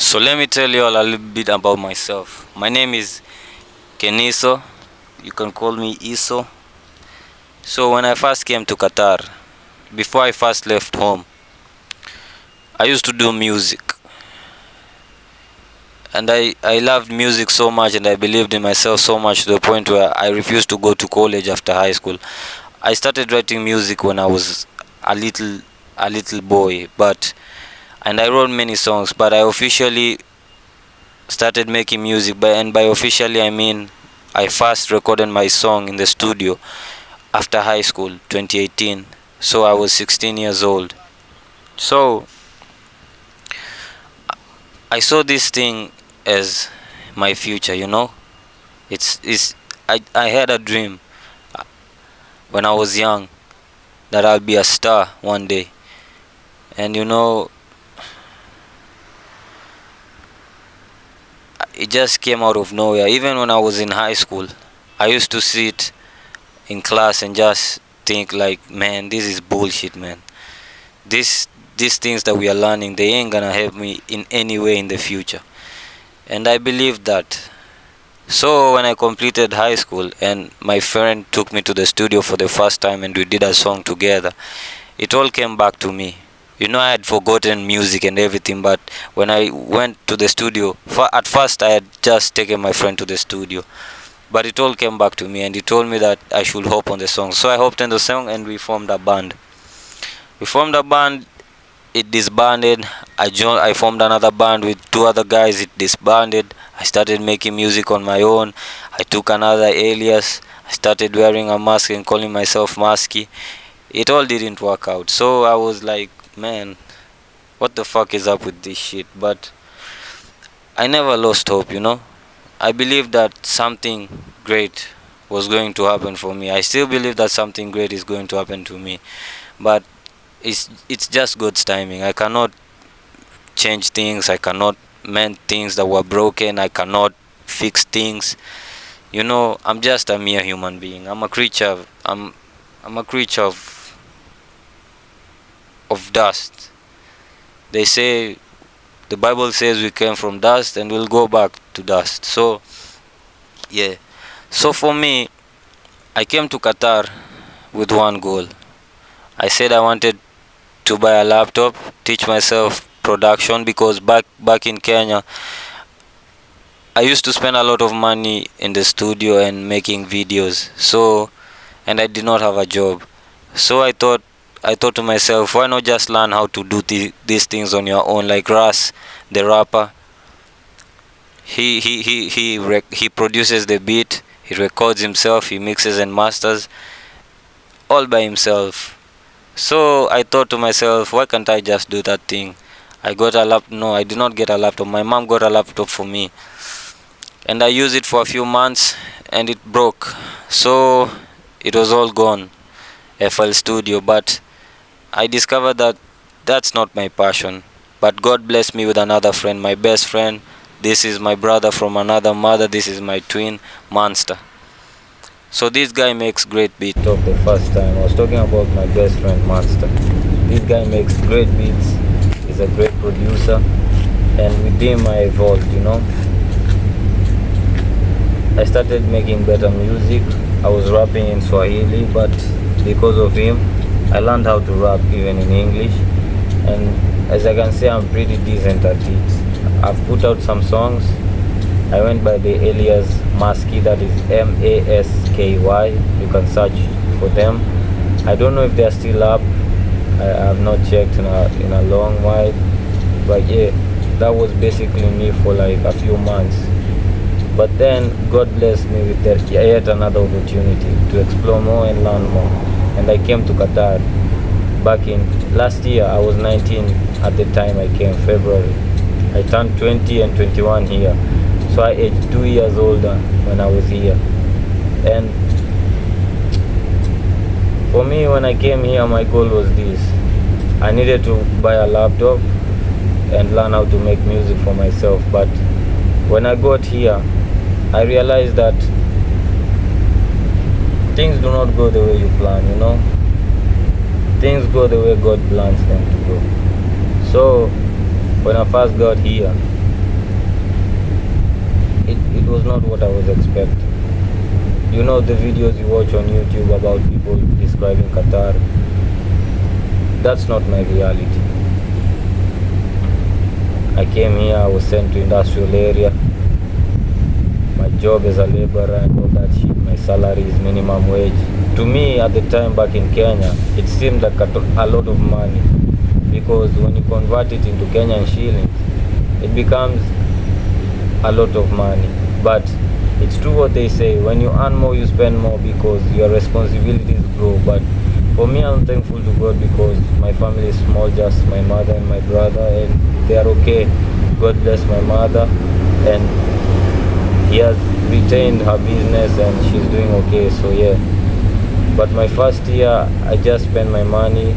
So let me tell you all a little bit about myself. My name is Kenniso. You can call me Iso. So when I first came to Qatar, before I first left home, I used to do music. And I loved music so much and I believed in myself so much to the point where I refused to go to college after high school. I started writing music when I was a little boy, and I wrote many songs, but I officially started making music, and by officially I mean I first recorded my song in the studio after high school 2018. So I was 16 years old. So I saw this thing as my future, it's I had a dream when I was young that I'll be a star one day. And it just came out of nowhere. Even when I was in high school, I used to sit in class and just think like, man, this is bullshit, man. These things that we are learning, they ain't gonna help me in any way in the future. And I believed that. So when I completed high school and my friend took me to the studio for the first time and we did a song together, it all came back to me. I had forgotten music and everything, but when I went to the studio, at first I had just taken my friend to the studio, but it all came back to me and he told me that I should hop on the song. So I hopped on the song and we formed a band. It disbanded. I formed another band with two other guys. It disbanded. I started making music on my own. I took another alias. I started wearing a mask and calling myself Masky. It all didn't work out. So I was like, man, what the fuck is up with this shit? But I never lost hope. I believed that something great was going to happen for me. I still believe that something great is going to happen to me. But it's just God's timing. I cannot change things. I cannot mend things that were broken. I cannot fix things. I'm just a mere human being. I'm a creature. I'm a creature of dust. They say, the Bible says we came from dust and we'll go back to dust. So yeah. So for me, I came to Qatar with one goal. I said I wanted to buy a laptop, teach myself production, because back in Kenya I used to spend a lot of money in the studio and making videos. And I did not have a job. So I thought to myself, why not just learn how to do these things on your own? Like Ras, the rapper, he produces the beat, he records himself, he mixes and masters all by himself. So I thought to myself, why can't I just do that thing? I got a laptop. No, I did not get a laptop. My mom got a laptop for me. And I used it for a few months and it broke. So it was all gone, FL Studio. But I discovered that that's not my passion. But God blessed me with another friend, my best friend. This is my brother from another mother. This is my twin, Monster. So this guy makes great beats. Talk the first time I was talking about my best friend Monster. This guy makes great beats. He's a great producer, and with him I evolved. I started making better music. I was rapping in Swahili, but because of him, I learned how to rap even in English. And as I can say, I'm pretty decent at it. I've put out some songs. I went by the alias Masky, that is Masky. You can search for them. I don't know if they're still up. I have not checked in a long while. But yeah, that was basically me for like a few months. But then God blessed me with yet another opportunity to explore more and learn more. And I came to Qatar back in last year. I was 19 at the time I came, February. I turned 20 and 21 here. So I aged 2 years older when I was here. And for me, when I came here, my goal was this. I needed to buy a laptop and learn how to make music for myself. But when I got here, I realized that things do not go the way you plan, Things go the way God plans them to go. So when I first got here, it was not what I was expecting. You know, the videos you watch on YouTube about people describing Qatar, that's not my reality. I came here, I was sent to industrial area. My job as a laborer and all that shit, my salary is minimum wage. To me, at the time back in Kenya, it seemed like a lot of money, because when you convert it into Kenyan shillings, it becomes a lot of money. But it's true what they say, when you earn more, you spend more because your responsibilities grow. But for me, I'm thankful to God because my family is small, just my mother and my brother, and they are okay. God bless my mother, and he has retained her business and she's doing okay, so yeah. But my first year, I just spent my money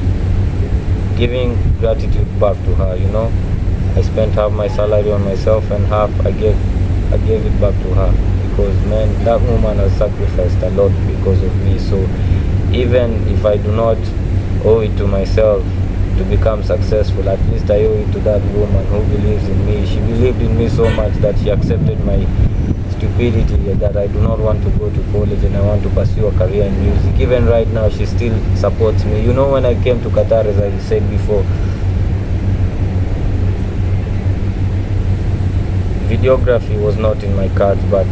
giving gratitude back to her, you know. I spent half my salary on myself and half I gave it back to her, because man, that woman has sacrificed a lot because of me. So even if I do not owe it to myself to become successful, at least I owe it to that woman who believes in me. She believed in me so much that she accepted my stupidity, that I do not want to go to college and I want to pursue a career in music. Even right now, she still supports me. You know, when I came to Qatar, as I said before, videography was not in my cards, but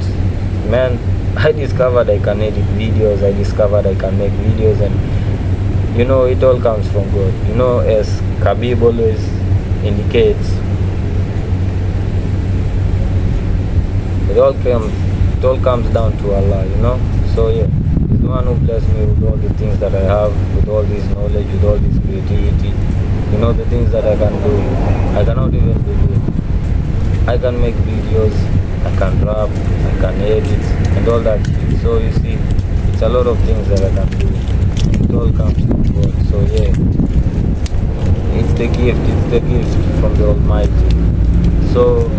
man, I discovered I can edit videos, I discovered I can make videos, and you know, it all comes from God. You know, as Khabib always indicates, it all comes down to Allah, you know. So yeah, He's the one who blessed me with all the things that I have, with all this knowledge, with all this creativity. You know, the things that I can do, I cannot even believe. I can make videos, I can rap, I can edit, and all that shit. So you see, it's a lot of things that I can do. It all comes from God. So yeah, it's the gift from the Almighty. So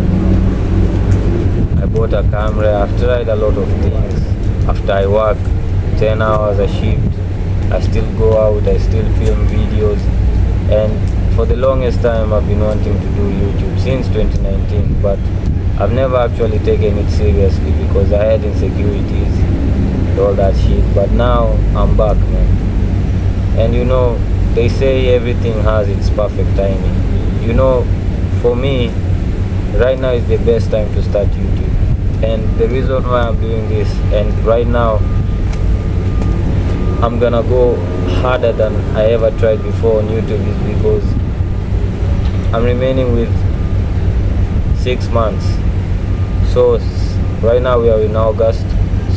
I bought a camera. I've tried a lot of things. After I work 10 hours a shift, I still go out, I still film videos, and for the longest time I've been wanting to do YouTube since 2019, but I've never actually taken it seriously because I had insecurities and all that shit. But now I'm back, man. And you know, they say everything has its perfect timing. You know, for me, right now is the best time to start YouTube. And the reason why I'm doing this, and right now I'm gonna go harder than I ever tried before on YouTube, is because I'm remaining with 6 months. So right now we are in August,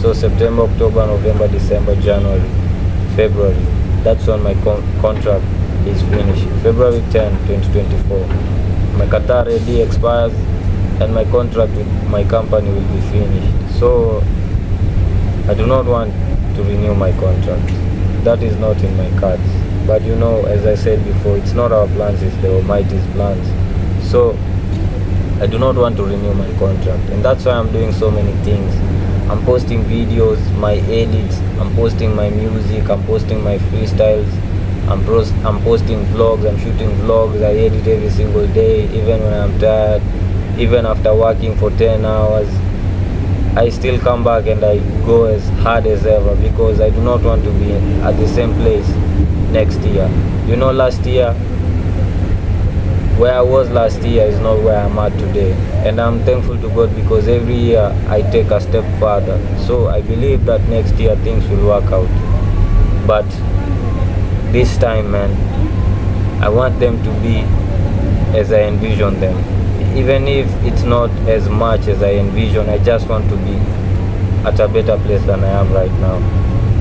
so September, October, November, December, January, February, that's when my contract is finished. February 10, 2024, my Qatar AD expires and my contract with my company will be finished. So I do not want to renew my contract. That is not in my cards. But you know, as I said before, it's not our plans, it's the Almighty's plans. So I do not want to renew my contract, and that's why I'm doing so many things. I'm posting videos, my edits, I'm posting my music, I'm posting my freestyles, I'm posting vlogs, I'm shooting vlogs, I edit every single day, even when I'm tired, even after working for 10 hours. I still come back and I go as hard as ever, because I do not want to be at the same place next year. You know, last year, where I was last year is not where I'm at today, and I'm thankful to God because every year I take a step further. So I believe that next year things will work out. But this time, man, I want them to be as I envision them. Even if it's not as much as I envision, I just want to be at a better place than I am right now.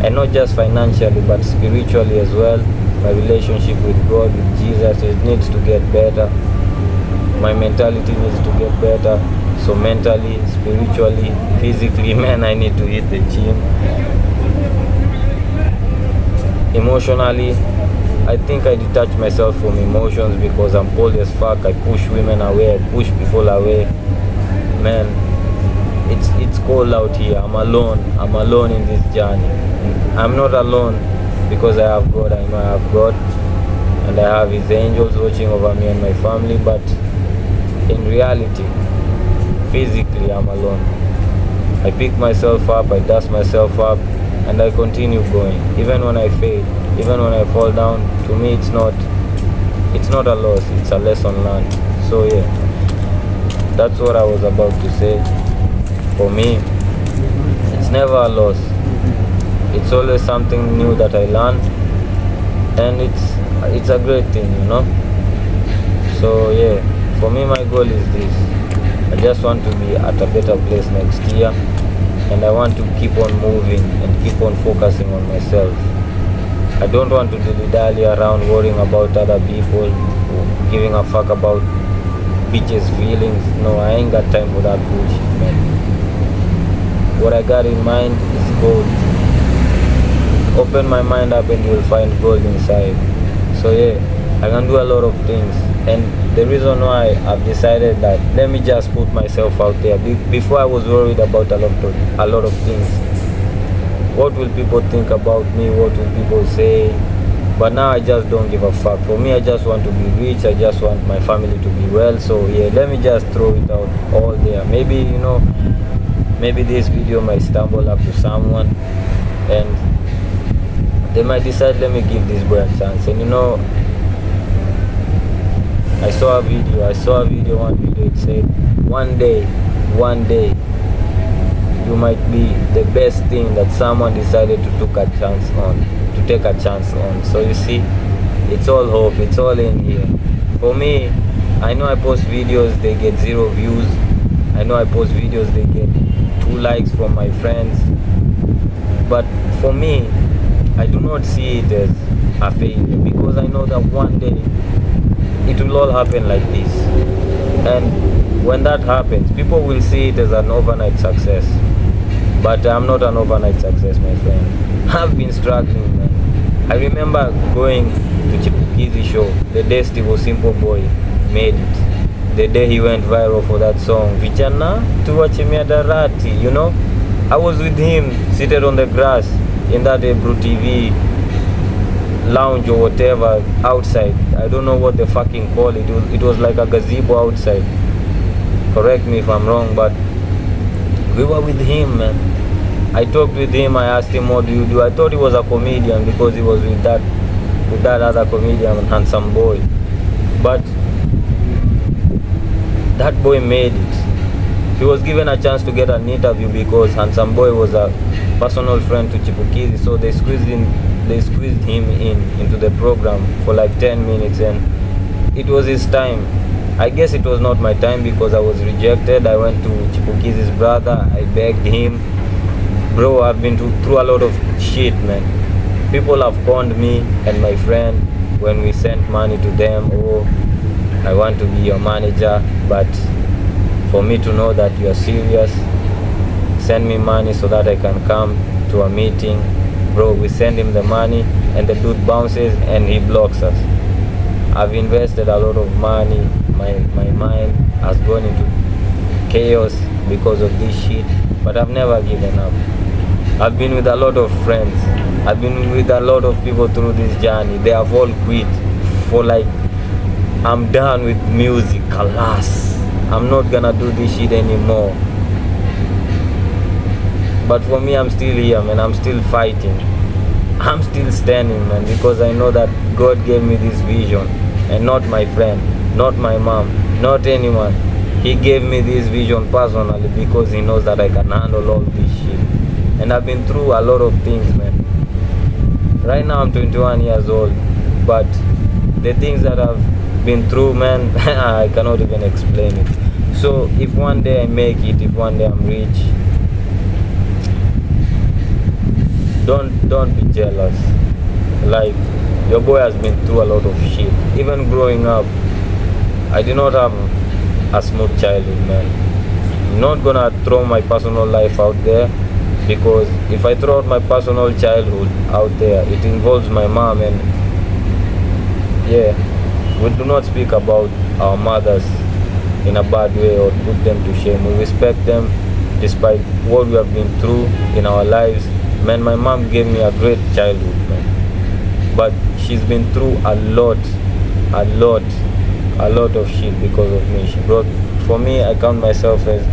And not just financially, but spiritually as well. My relationship with God, with Jesus, it needs to get better. My mentality needs to get better. So mentally, spiritually, physically, man, I need to hit the gym. Emotionally, I think I detach myself from emotions because I'm cold as fuck. I push women away, I push people away. Man, it's cold out here. I'm alone in this journey. I'm not alone because I have God. I know I have God, and I have His angels watching over me and my family. But in reality, physically, I'm alone. I pick myself up, I dust myself up, and I continue going. Even when I fail, even when I fall down, to me it's not a loss, it's a lesson learned. So yeah, that's what I was about to say. For me, it's never a loss. It's always something new that I learn, and it's a great thing, you know. So yeah, for me my goal is this. I just want to be at a better place next year, and I want to keep on moving and keep on focusing on myself. I don't want to dilly-dally around worrying about other people, giving a fuck about bitches' feelings. No, I ain't got time for that bullshit, man. What I got in mind is gold. Open my mind up and you'll find gold inside. So yeah, I can do a lot of things, and the reason why I've decided that let me just put myself out there. Before I was worried about a lot of things. What will people think about me? What will people say? But now I just don't give a fuck. For me, I just want to be rich. I just want my family to be well. So yeah, let me just throw it out all there. Maybe, you know, maybe this video might stumble up to someone, and they might decide, let me give this boy a chance. And you know, I saw a video, one video, it said, one day, you might be the best thing that someone decided to take a chance on. So you see, it's all hope, it's all in here. For me, I know I post videos, they get 0 views. I know I post videos, they get 2 likes from my friends. But for me, I do not see it as a failure, because I know that one day it will all happen like this. And when that happens, people will see it as an overnight success. But I'm not an overnight success, my friend. I've been struggling, man. I remember going to Chipukizi show the day Steve Simple Boy made it. The day he went viral for that song, Vijana tuwache miadarati, you know. I was with him, seated on the grass in that Ebru TV lounge or whatever outside. I don't know what they fucking call it. It was like a gazebo outside. Correct me if I'm wrong, but we were with him, man. I talked with him. I asked him, what do you do? I thought he was a comedian because he was with that other comedian, Handsome Boy. But that boy made it. He was given a chance to get an interview because Handsome Boy was a personal friend to Chipukizi, so they squeezed him into the program for like 10 minutes, and it was his time. I guess it was not my time because I was rejected. I went to Chipukizi's brother, I begged him. Bro, I've been through a lot of shit, man. People have conned me and my friend when we sent money to them. Oh, I want to be your manager, but for me to know that you are serious, send me money so that I can come to a meeting. Bro, we send him the money and the dude bounces and he blocks us. I've invested a lot of money. My mind has gone into chaos because of this shit, but I've never given up. I've been with a lot of friends. I've been with a lot of people through this journey. They have all quit for like, I'm done with music, alas. I'm not gonna do this shit anymore. But for me, I'm still here, man. I'm still fighting. I'm still standing, man, because I know that God gave me this vision, and not my friend, not my mom, not anyone. He gave me this vision personally because he knows that I can handle all this shit. And I've been through a lot of things, man. Right now I'm 21 years old, but the things that I've been through, man, I cannot even explain it. So if one day I make it, if one day I'm rich, don't be jealous. Like, your boy has been through a lot of shit. Even growing up, I did not have a smooth childhood, man. I'm not gonna throw my personal life out there, because if I throw out my personal childhood out there, it involves my mom, and yeah, we do not speak about our mothers in a bad way or put them to shame. We respect them despite what we have been through in our lives. Man, my mom gave me a great childhood, man, but she's been through a lot of shit because of me. For me, I count myself as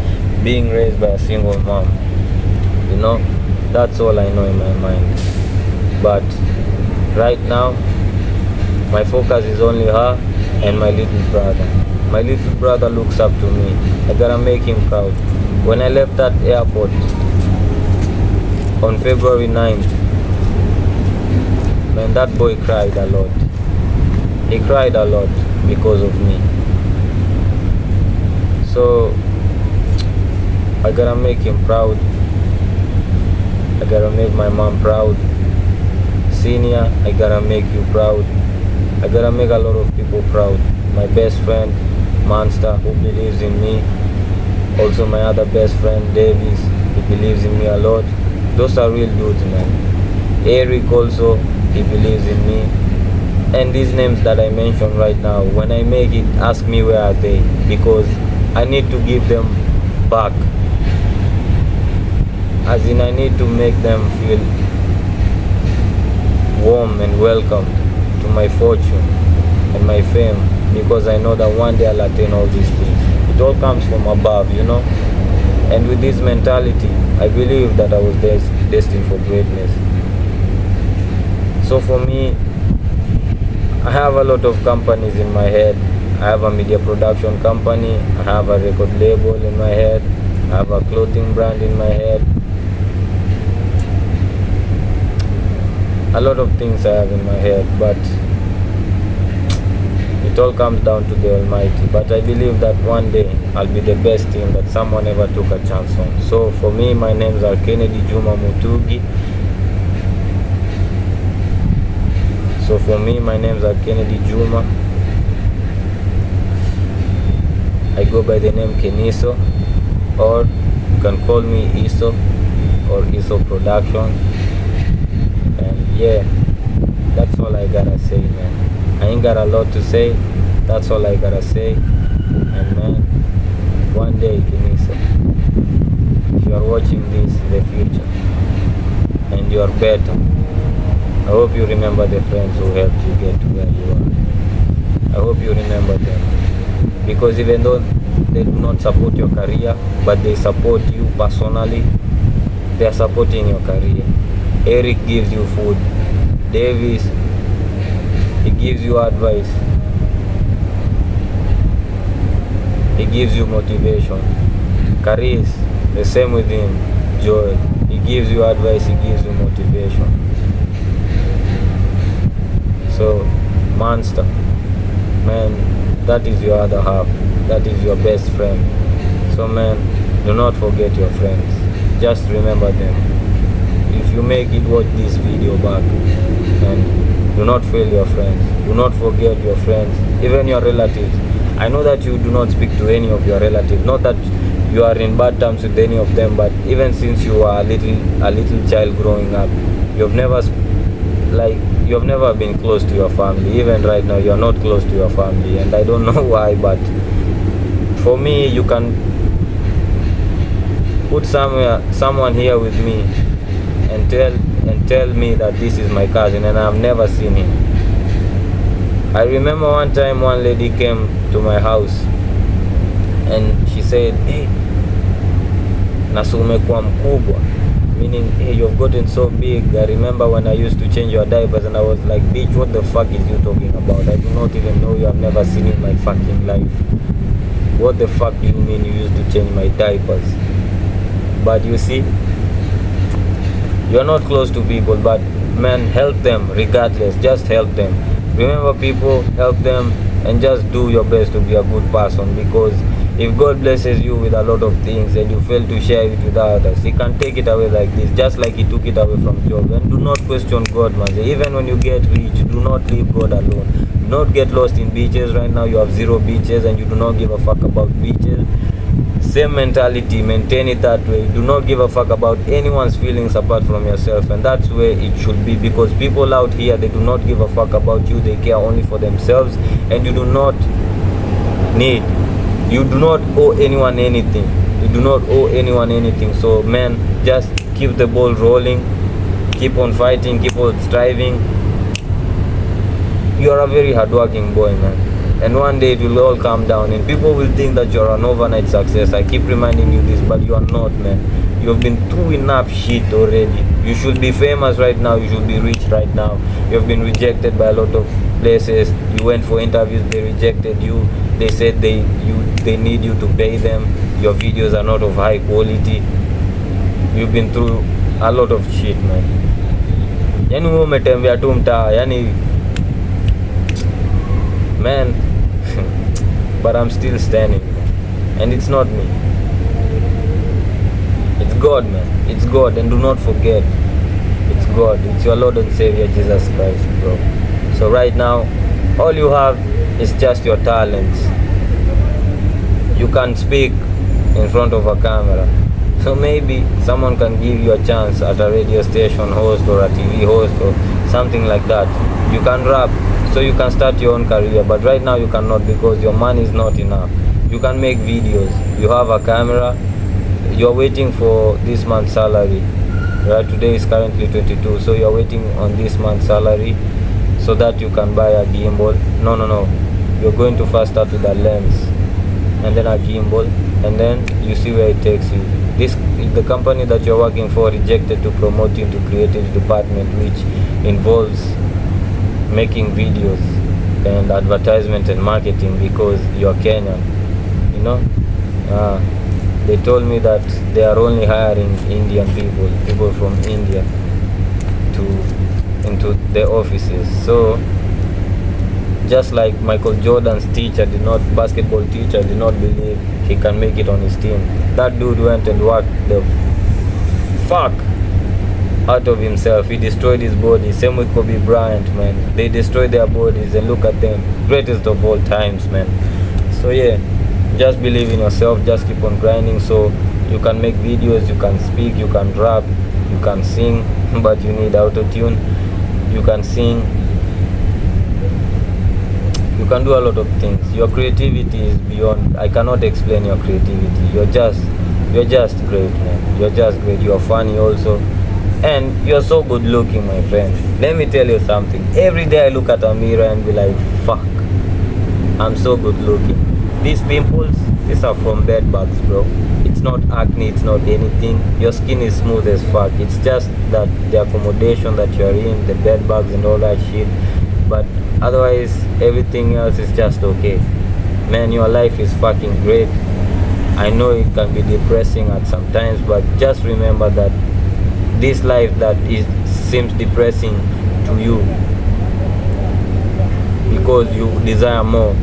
being raised by a single mom. you know. That's all I know in my mind. But right now my focus is only her and my little brother. My little brother looks up to me. I gotta make him proud. When I left that airport on February 9th, man, that boy cried a lot. He cried a lot because of me. So I gotta make him proud. I gotta make my mom proud. Senior, I gotta make you proud. I gotta make a lot of people proud. My best friend, Monster, who believes in me. Also my other best friend, Davis, he believes in me a lot. Those are real dudes, man. Eric also, he believes in me. And these names that I mentioned right now, when I make it, ask me where are they, because I need to give them back. As in, I need to make them feel warm and welcome to my fortune and my fame, because I know that one day I'll attain all these things. It all comes from above, you know. And with this mentality, I believe that I was destined for greatness. So for me, I have a lot of companies in my head. I have a media production company, I have a record label in my head, I have a clothing brand in my head. A lot of things I have in my head, but it all comes down to the Almighty. But I believe that one day I'll be the best thing that someone ever took a chance on. So for me, my names are Kennedy Juma Mutugi. So for me, my names are Kennedy Juma. I go by the name Kenniso, or you can call me Iso or Iso Production. And yeah, that's all I gotta say, man. I ain't got a lot to say. That's all I gotta say. And man, one day, Kenniso, if you are watching this in the future and you are better, I hope you remember the friends who helped you get to where you are. I hope you remember them, because even though they do not support your career, but they support you personally, they are supporting your career. Eric gives you food. Davis, he gives you advice. He gives you motivation. Caris, the same with him. Joel, he gives you advice, he gives you motivation. So, Monster, man, that is your other half. That is your best friend. So man, do not forget your friends. Just remember them. If you make it, watch this video back. And do not fail your friends. Do not forget your friends, even your relatives. I know that you do not speak to any of your relatives. Not that you are in bad terms with any of them, but even since you are a little child growing up, you've never been close to your family. Even right now, you are not close to your family, and I don't know why, but for me, you can put someone here with me and tell me that this is my cousin, and I've never seen him. I remember one time one lady came to my house and she said, "Hey, Nasu umekuwa mkubwa," meaning, hey, you've gotten so big. I remember when I used to change your diapers and I was like, "Bitch, what the fuck is you talking about? I do not even know you. I've never seen in my fucking life. What the fuck do you mean you used to change my diapers?" But you see, you're not close to people, but man, help them regardless. Just help them. Remember people, help them, and just do your best to be a good person, because if God blesses you with a lot of things and you fail to share it with others, He can take it away like this, just like He took it away from Job. And do not question God, man. Even when you get rich, do not leave God alone. Do not get lost in beaches. Right now you have 0 beaches and you do not give a fuck about beaches. Same mentality, maintain it that way. Do not give a fuck about anyone's feelings apart from yourself, and that's where it should be, because people out here, they do not give a fuck about you. They care only for themselves, and you do not owe anyone anything. You do not owe anyone anything. So man, just keep the ball rolling, keep on fighting, keep on striving. You are a very hardworking boy, man. And one day it will all come down and people will think that you're an overnight success. I keep reminding you this, but you are not, man. You've been through enough shit already. You should be famous right now. You should be rich right now. You've been rejected by a lot of places. You went for interviews, they rejected you. They said they need you to pay them. Your videos are not of high quality. You've been through a lot of shit, man. Yani wewe umetembea tu mtaa, yani man. But I'm still standing, and it's not me. It's God, man. It's God, and do not forget, it's God. It's your Lord and Savior Jesus Christ, bro. So right now, all you have is just your talents. You can't speak in front of a camera, so maybe someone can give you a chance at a radio station host or a TV host or something like that. You can rap, so you can start your own career, but right now you cannot because your money is not enough. You can make videos, you have a camera, you're waiting for this month's salary, right? Today is currently 22, so you're waiting on this month's salary so that you can buy a gimbal. No, you're going to first start with a lens and then a gimbal, and then you see where it takes you. The company that you're working for rejected to promote you into creative department, which involves making videos and advertisement and marketing because you're Kenyan, you know. They told me that they are only hiring Indian people from India into their offices. So just like Michael Jordan's basketball teacher did not believe he can make it on his team, that dude went and worked the fuck out of himself. He destroyed his body. Same with Kobe Bryant, man. They destroyed their bodies, and look at them, greatest of all times, man. So yeah, just believe in yourself, just keep on grinding, so you can make videos, you can speak, you can rap, you can sing, but you need auto-tune. You can sing, you can do a lot of things. Your creativity is beyond, I cannot explain your creativity. You're just great, man. You're just great. You're funny also, and you're so good looking, my friend. Let me tell you something. Every day I look at a mirror and be like, fuck, I'm so good looking. These pimples, these are from bed bugs, bro. It's not acne, it's not anything. Your skin is smooth as fuck. It's just that the accommodation that you're in, the bed bugs and all that shit. But otherwise, everything else is just okay. Man, your life is fucking great. I know it can be depressing at some times, but just remember that this life that seems depressing to you because you desire more.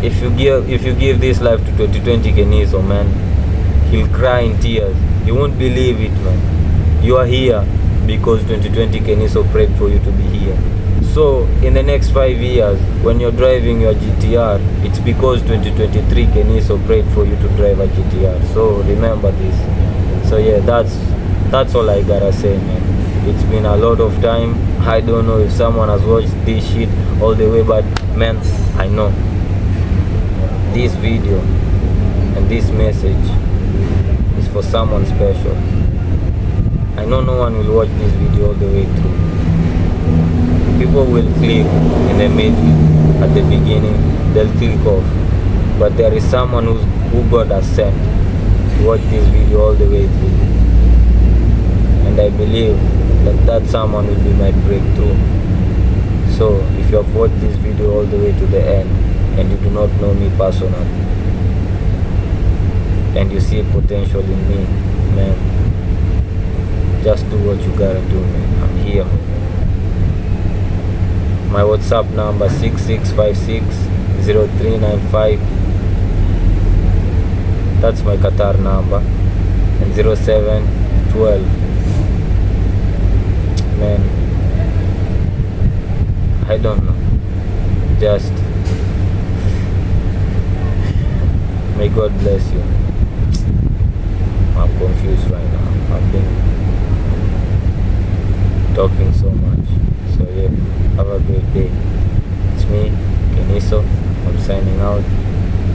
If you give this life to 2020 Kenniso, man, he'll cry in tears. You won't believe it, man. You are here because 2020 Kenniso prayed for you to be here. So in the next 5 years, when you're driving your GTR, it's because 2023 Kenniso prayed for you to drive a GTR. So remember this. So yeah, that's all I gotta say, man. It's been a lot of time. I don't know if someone has watched this shit all the way, but man, I know this video and this message is for someone special. I know no one will watch this video all the way through. People will click in the middle, at the beginning, they'll click off. But there is someone who God has sent to watch this video all the way through. And I believe that someone will be my breakthrough. So if you have watched this video all the way to the end, and you do not know me personally, and you see potential in me, man, just do what you gotta do, man. I'm here. My WhatsApp number 66560395. That's my Qatar number, and 0712. Man, I don't know. Just may God bless you. I'm confused right now. I've been talking so much. So yeah, have a great day. It's me, Kenniso. I'm signing out.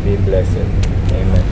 Be blessed. Amen.